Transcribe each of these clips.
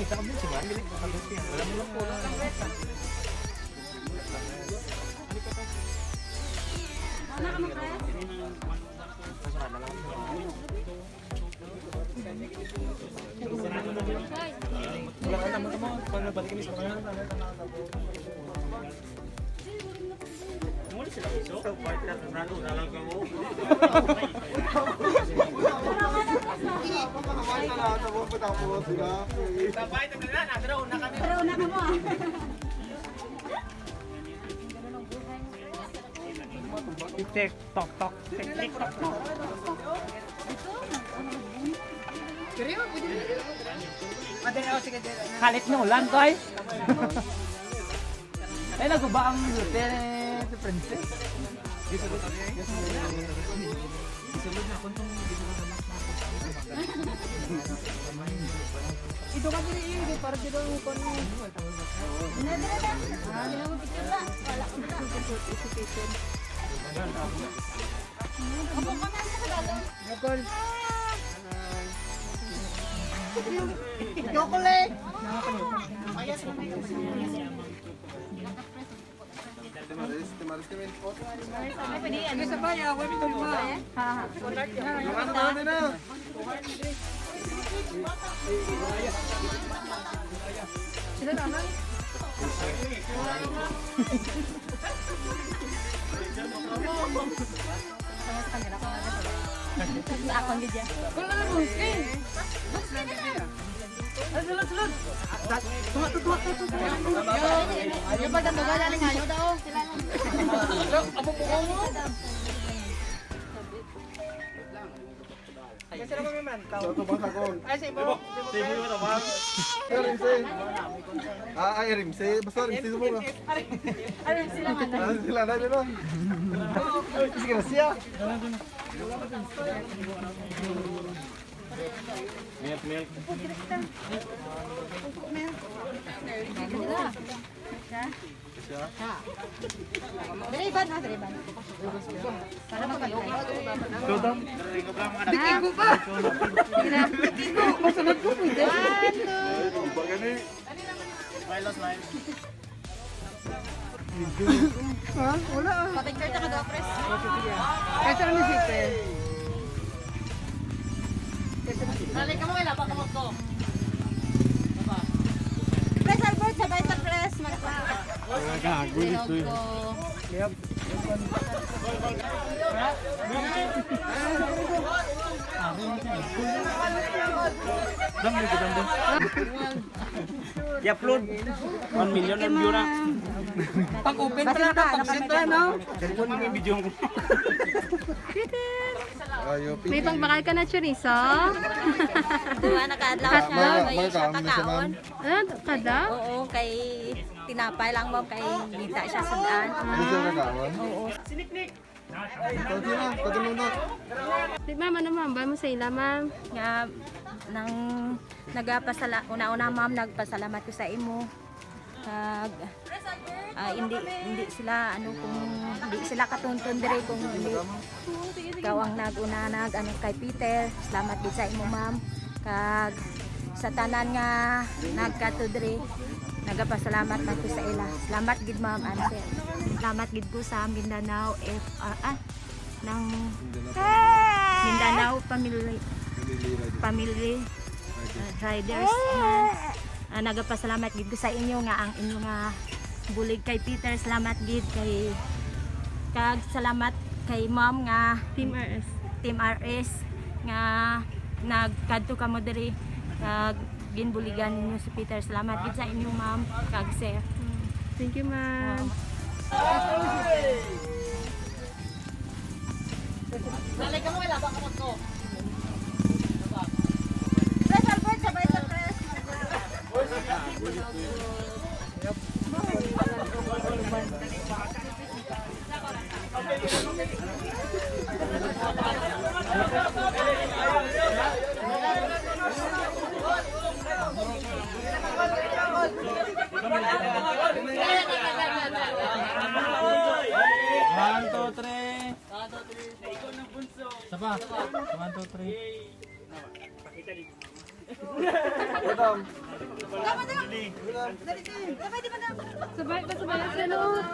Kita kabin sih man, bilik kabin sih. Wala mo lang po lang. Ano ka makaya? Wala ka naman mo. Paano balik kami sa mga sila iso. Party na nalo nalaga mo. Tapay ta na nadro na kami. Pero una ka mo. Tik tok tok tik tik tok tok. Kiriyo, pwede na. Madali ako sige dito. Kalit nyo lang koy. Ay naguba ang hotel sa princess. Ito ka dito yun, para dito ang ukon mo. Nadala na. Hindi mo picture na. Wala ko na. Ako ka na sa galo. Nagol. Chocolate. Isa pa ya, wait ko ba? Ha ha. Sila na lang. Ako ngi dia. Kulo na muskin. Sulod sulod. Tuwa. Ayo pa dan baga daling ayo daw. Sila lang. Apo po mo. Kasi na kami man. Ito ba sakon? Ay si Ibo. Si Ibo na ba? Rimse. Ay, rimse. Basta rimse mo ka. Ano sila man. Sila na dito. Sige na siya. Milk. Deriban na, deriban. Para makaloka. Tudong. Bikigo pa. Bikigo. Masunod ko pwede. Bagani. Ha? Wala. Patingkar ta ka daw, pres. Kasi ano si Pe? Dali ka mo kay laba ka mo to. Press Albert, sabay sa press. Gago dito. Yep. Dam ni dam dam. I-upload 1 million ang view na. Pag-open pa lang, pag-send pa no? Cellphone mo yung video ko. Ayo, May pagbakal ka na chorizo? Diba, nakaadlaw siya, may siya kakaon. Ah, kada? Oo, kay tinapay lang mo, kay kita siya sundaan. Ano siya kakawan? Oo. Pwede na, patulong na. Di ma'am, ano ma'am? Ba mo sa ila ma'am? Nga, nang una-una ma'am, nagpasalamat ko sa imo. Kag, hindi sila, kung hindi sila katunton dire kung hindi ikaw ang nag-una kay Peter. Salamat gid sa imo ma'am. Kag, sa tanan nga nagkatudre, nagapasalamat man ko sa ila. Salamat gid ma'am, Ansel. Salamat gid ko sa Mindanao ng Mindanao family riders na nagapasalamat gid ko sa inyo nga ang inyo nga bulig kay Peter. Salamat gid kay kag salamat kay ma'am nga Team RS nga nagkadto ka mo diri kag ginbuligan ninyo si Peter. Salamat gid sa inyo ma'am kag sir. Thank you ma'am. Dali ka mo kay laba ka mo to. Press Albert, sabay sa press. One, two, three. Sapa? 1, 2, 3. Madam. Sabay pa sabay sa loob.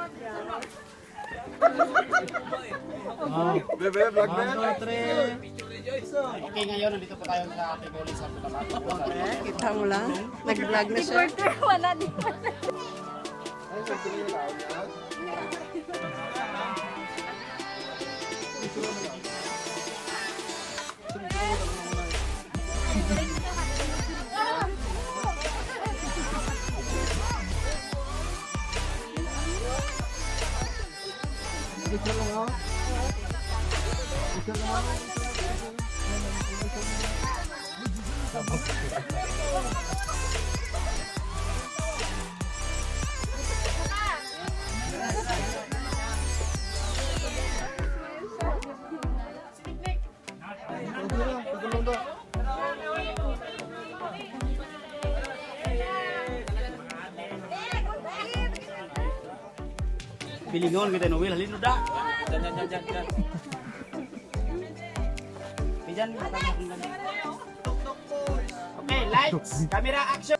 Bebe, vlog na yan. Okay, ngayon nandito po tayo sa Ate Goli sa Pagkakas. Kita mo lang. Nag-vlog na siya. Wala din. Ay, sa tingin na tao niya. Picture lang ha. Picture lang ha. Picture lang, picture lang daw. Pilingon kita no Will, halin da. Jan. Pijan. Okay, lights, camera, action.